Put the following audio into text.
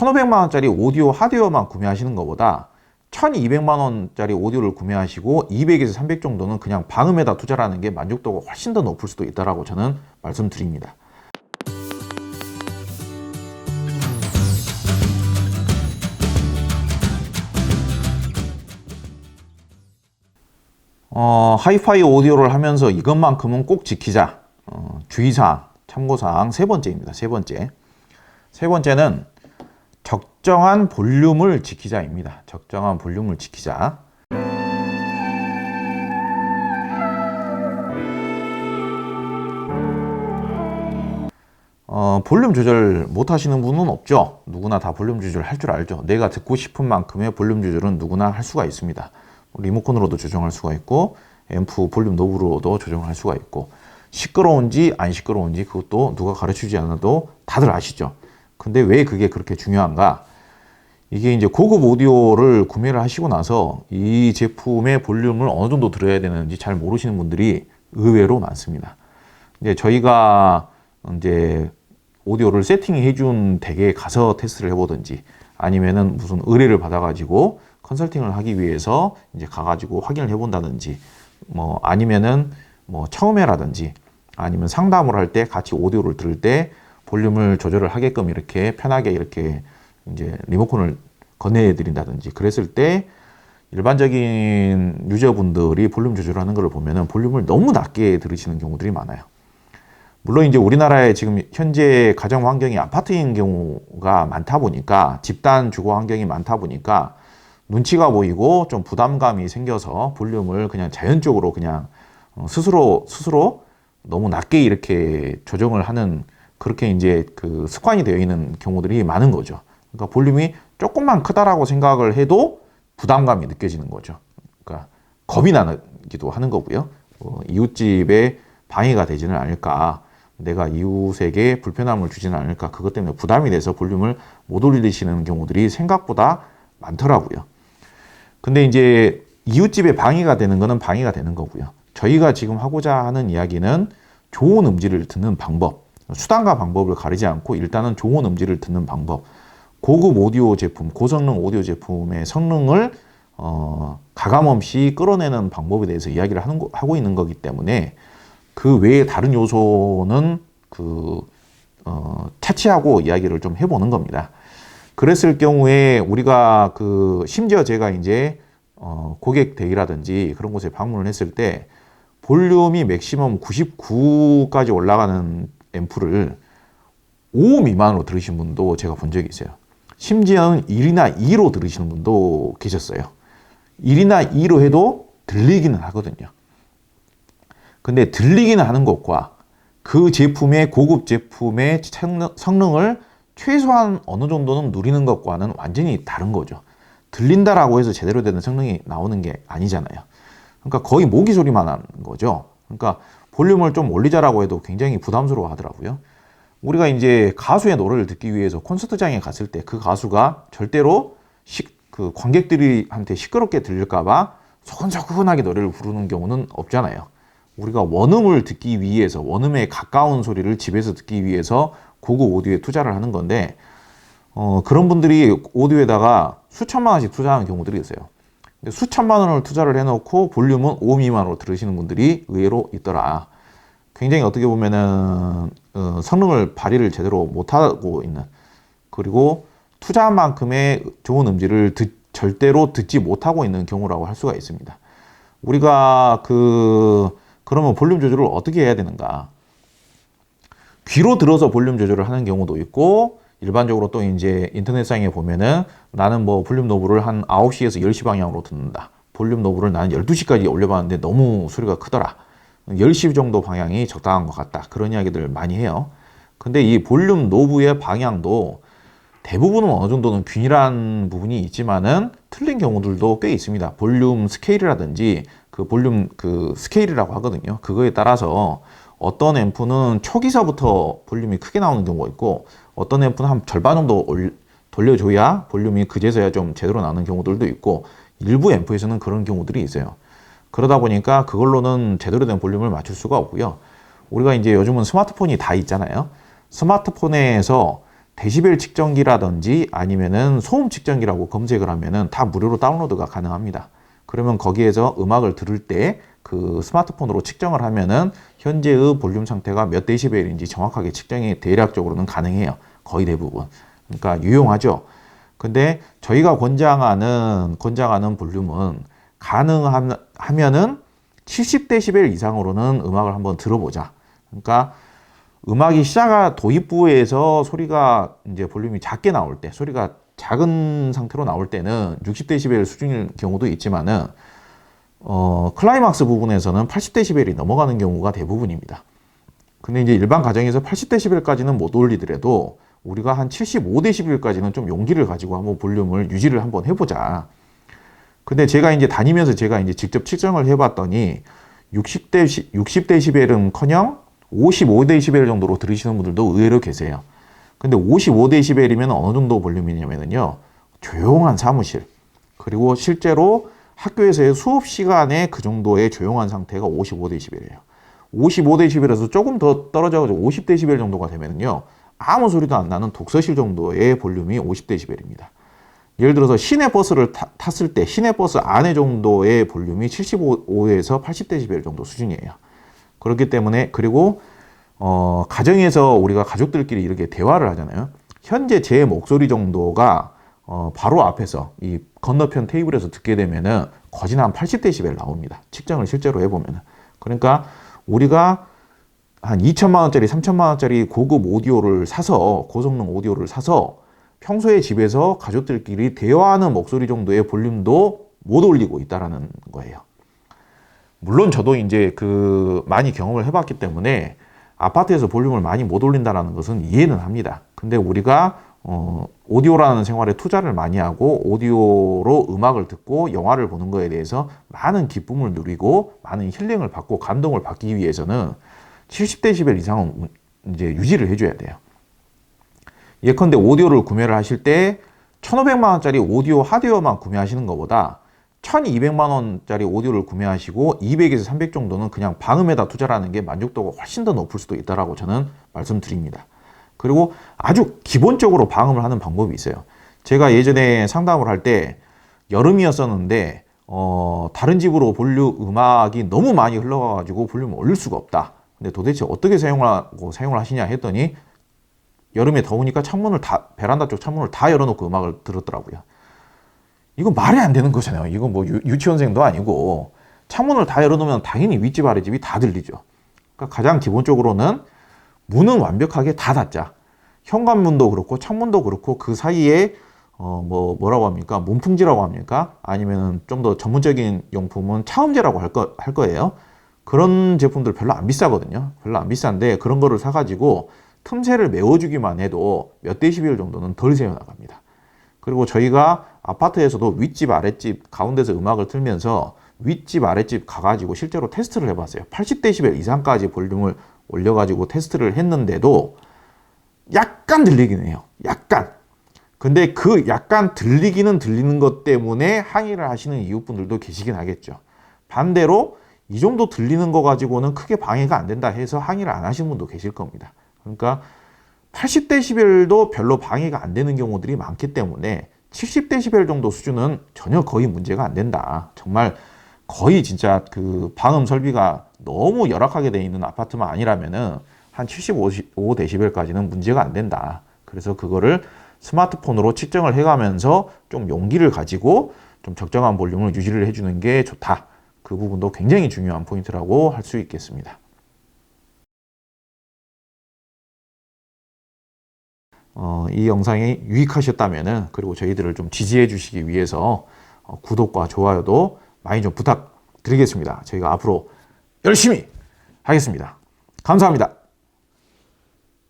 1,500만 원짜리 오디오 하드웨어만 구매하시는 것보다 1,200만 원짜리 오디오를 구매하시고 200에서 300 정도는 그냥 방음에다 투자를 하는 게 만족도가 훨씬 더 높을 수도 있다라고 저는 말씀드립니다. 하이파이 오디오를 하면서 이것만큼은 꼭 지키자. 주의사항, 참고사항 세 번째입니다. 세 번째는 적정한 볼륨을 지키자입니다. 적정한 볼륨을 지키자. 볼륨 조절 못 하시는 분은 없죠. 누구나 다 볼륨 조절 할 줄 알죠. 내가 듣고 싶은 만큼의 볼륨 조절은 누구나 할 수가 있습니다. 리모컨으로도 조정할 수가 있고 앰프 볼륨 노브로도 조정을 할 수가 있고 시끄러운지 안 시끄러운지 그것도 누가 가르치지 않아도 다들 아시죠. 근데 왜 그게 그렇게 중요한가? 이게 이제 고급 오디오를 구매를 하시고 나서 이 제품의 볼륨을 어느 정도 들어야 되는지 잘 모르시는 분들이 의외로 많습니다. 이제 저희가 이제 오디오를 세팅해 준 댁에 가서 테스트를 해보든지 아니면은 무슨 의뢰를 받아가지고 컨설팅을 하기 위해서 이제 가가지고 확인을 해본다든지 뭐 아니면은 뭐 처음에라든지 아니면 상담을 할 때 같이 오디오를 들을 때 볼륨을 조절을 하게끔 이렇게 편하게 이렇게 이제 리모컨을 건네드린다든지 그랬을 때 일반적인 유저분들이 볼륨 조절하는 걸 보면은 볼륨을 너무 낮게 들으시는 경우들이 많아요. 물론 이제 우리나라에 지금 현재 가정 환경이 아파트인 경우가 많다 보니까 집단 주거 환경이 많다 보니까 눈치가 보이고 좀 부담감이 생겨서 볼륨을 그냥 자연적으로 그냥 스스로 너무 낮게 이렇게 조정을 하는 그렇게 이제 그 습관이 되어 있는 경우들이 많은 거죠. 그러니까 볼륨이 조금만 크다라고 생각을 해도 부담감이 느껴지는 거죠. 그러니까 겁이 나기도 하는 거고요. 이웃집에 방해가 되지는 않을까, 내가 이웃에게 불편함을 주지는 않을까, 그것 때문에 부담이 돼서 볼륨을 못 올리시는 경우들이 생각보다 많더라고요. 근데 이제 이웃집에 방해가 되는 거는 방해가 되는 거고요. 저희가 지금 하고자 하는 이야기는 좋은 음질을 듣는 방법, 수단과 방법을 가리지 않고 일단은 좋은 음질을 듣는 방법, 고급 오디오 제품, 고성능 오디오 제품의 성능을 가감없이 끌어내는 방법에 대해서 이야기를 하고 있는 거기 때문에 그 외에 다른 요소는 차치하고 이야기를 좀 해보는 겁니다. 그랬을 경우에 우리가 심지어 제가 이제 고객 대의라든지 그런 곳에 방문을 했을 때 볼륨이 맥시멈 99까지 올라가는 앰프를 5 미만으로 들으신 분도 제가 본 적이 있어요. 심지어는 1이나 2로 들으시는 분도 계셨어요. 1이나 2로 해도 들리기는 하거든요. 근데 들리기는 하는 것과 그 제품의 고급 제품의 성능을 최소한 어느 정도는 누리는 것과는 완전히 다른 거죠. 들린다라고 해서 제대로 되는 성능이 나오는 게 아니잖아요. 그러니까 거의 모기 소리만 하는 거죠. 그러니까 볼륨을 좀 올리자라고 해도 굉장히 부담스러워 하더라고요. 우리가 이제 가수의 노래를 듣기 위해서 콘서트장에 갔을 때 그 가수가 절대로 관객들한테 시끄럽게 들릴까봐 소근소근하게 노래를 부르는 경우는 없잖아요. 우리가 원음을 듣기 위해서, 원음에 가까운 소리를 집에서 듣기 위해서 고급 오디오에 투자를 하는 건데, 그런 분들이 오디오에다가 수천만 원씩 투자하는 경우들이 있어요. 수천만 원을 투자를 해놓고 볼륨은 5 미만으로 들으시는 분들이 의외로 있더라. 굉장히 어떻게 보면은 성능을 발휘를 제대로 못하고 있는, 그리고 투자한 만큼의 좋은 음질을 절대로 듣지 못하고 있는 경우라고 할 수가 있습니다. 우리가 그러면 볼륨 조절을 어떻게 해야 되는가? 귀로 들어서 볼륨 조절을 하는 경우도 있고, 일반적으로 또 이제 인터넷상에 보면은 나는 뭐 볼륨 노브를 한 9시에서 10시 방향으로 듣는다. 볼륨 노브를 나는 12시까지 올려봤는데 너무 소리가 크더라. 10시 정도 방향이 적당한 것 같다. 그런 이야기들 많이 해요. 근데 이 볼륨 노브의 방향도 대부분은 어느 정도는 균일한 부분이 있지만은 틀린 경우들도 꽤 있습니다. 볼륨 스케일이라든지 그 볼륨 스케일이라고 하거든요. 그거에 따라서 어떤 앰프는 초기서부터 볼륨이 크게 나오는 경우가 있고, 어떤 앰프는 한 절반 정도 돌려줘야 볼륨이 그제서야 좀 제대로 나오는 경우들도 있고, 일부 앰프에서는 그런 경우들이 있어요. 그러다 보니까 그걸로는 제대로 된 볼륨을 맞출 수가 없고요. 우리가 이제 요즘은 스마트폰이 다 있잖아요. 스마트폰에서 데시벨 측정기라든지 아니면은 소음 측정기라고 검색을 하면은 다 무료로 다운로드가 가능합니다. 그러면 거기에서 음악을 들을 때 그 스마트폰으로 측정을 하면은 현재의 볼륨 상태가 몇 데시벨인지 정확하게 측정이 대략적으로는 가능해요. 거의 대부분. 그러니까 유용하죠. 근데 저희가 권장하는 볼륨은 가능하면은 70데시벨 이상으로는 음악을 한번 들어보자. 그러니까 음악이 도입부에서 소리가 이제 볼륨이 작게 나올 때, 소리가 작은 상태로 나올 때는 60데시벨 수준일 경우도 있지만은 클라이막스 부분에서는 80데시벨이 넘어가는 경우가 대부분입니다. 근데 이제 일반 가정에서 80데시벨까지는 못 올리더라도 우리가 한 75데시벨까지는 좀 용기를 가지고 한번 볼륨을 유지를 한번 해보자. 근데 제가 이제 다니면서 직접 측정을 해봤더니 60데시벨은커녕 55데시벨 정도로 들으시는 분들도 의외로 계세요. 근데 55데시벨이면 어느 정도 볼륨이냐면요. 조용한 사무실. 그리고 실제로 학교에서의 수업 시간에 그 정도의 조용한 상태가 55데시벨이에요. 55데시벨에서 조금 더 떨어져가지고 50데시벨 정도가 되면요. 아무 소리도 안 나는 독서실 정도의 볼륨이 50데시벨입니다. 예를 들어서 시내 버스를 탔을 때 시내 버스 안에 정도의 볼륨이 75에서 80데시벨 정도 수준이에요. 그렇기 때문에 그리고 가정에서 우리가 가족들끼리 이렇게 대화를 하잖아요. 현재 제 목소리 정도가 바로 앞에서 이 건너편 테이블에서 듣게 되면은 거진 한 80데시벨 나옵니다. 측정을 실제로 해보면은. 그러니까 우리가 한 2천만 원짜리, 3천만 원짜리 고급 오디오를 사서 고성능 오디오를 사서 평소에 집에서 가족들끼리 대화하는 목소리 정도의 볼륨도 못 올리고 있다라는 거예요. 물론 저도 이제 많이 경험을 해봤기 때문에 아파트에서 볼륨을 많이 못 올린다는 것은 이해는 합니다. 근데 우리가 오디오라는 생활에 투자를 많이 하고 오디오로 음악을 듣고 영화를 보는 거에 대해서 많은 기쁨을 누리고 많은 힐링을 받고 감동을 받기 위해서는 70데시벨 이상은 이제 유지를 해줘야 돼요. 예컨대 오디오를 구매를 하실 때 1,500만 원짜리 오디오 하드웨어만 구매하시는 것보다 1,200만 원짜리 오디오를 구매하시고 200에서 300 정도는 그냥 방음에다 투자하는 게 만족도가 훨씬 더 높을 수도 있다라고 저는 말씀드립니다. 그리고 아주 기본적으로 방음을 하는 방법이 있어요. 제가 예전에 상담을 할 때 여름이었었는데 다른 집으로 음악이 너무 많이 흘러가가지고 볼륨을 올릴 수가 없다. 근데 도대체 어떻게 사용을 하시냐 했더니 여름에 더우니까 베란다 쪽 창문을 다 열어놓고 음악을 들었더라고요. 이거 말이 안 되는 거잖아요. 이거 뭐 유치원생도 아니고 창문을 다 열어놓으면 당연히 윗집 아랫집이 다 들리죠. 그러니까 가장 기본적으로는 문은 완벽하게 다 닫자. 현관문도 그렇고 창문도 그렇고 그 사이에 뭐라고 합니까? 문풍지라고 합니까? 아니면 좀 더 전문적인 용품은 차음제라고 할 거예요. 그런 제품들 별로 안 비싸거든요. 별로 안 비싼데 그런 거를 사가지고 틈새를 메워주기만 해도 몇 데시벨 정도는 덜 새어나갑니다. 그리고 저희가 아파트에서도 윗집 아랫집 가운데서 음악을 틀면서 윗집 아랫집 가가지고 실제로 테스트를 해봤어요. 80데시벨 이상까지 볼륨을 올려가지고 테스트를 했는데도 약간 들리긴 해요. 약간. 근데 그 약간 들리는 것 때문에 항의를 하시는 이웃분들도 계시긴 하겠죠. 반대로 이 정도 들리는 거 가지고는 크게 방해가 안 된다 해서 항의를 안 하시는 분도 계실 겁니다. 그러니까 80데시벨도 별로 방해가 안 되는 경우들이 많기 때문에 70데시벨 정도 수준은 전혀 거의 문제가 안 된다. 정말 거의 진짜 방음 설비가 너무 열악하게 되어 있는 아파트만 아니라면은 한 75데시벨까지는 문제가 안 된다. 그래서 그거를 스마트폰으로 측정을 해가면서 좀 용기를 가지고 좀 적정한 볼륨을 유지를 해주는 게 좋다. 그 부분도 굉장히 중요한 포인트라고 할 수 있겠습니다. 이 영상이 유익하셨다면은 그리고 저희들을 좀 지지해 주시기 위해서 구독과 좋아요도 많이 좀 부탁드리겠습니다. 저희가 앞으로 열심히 하겠습니다. 감사합니다.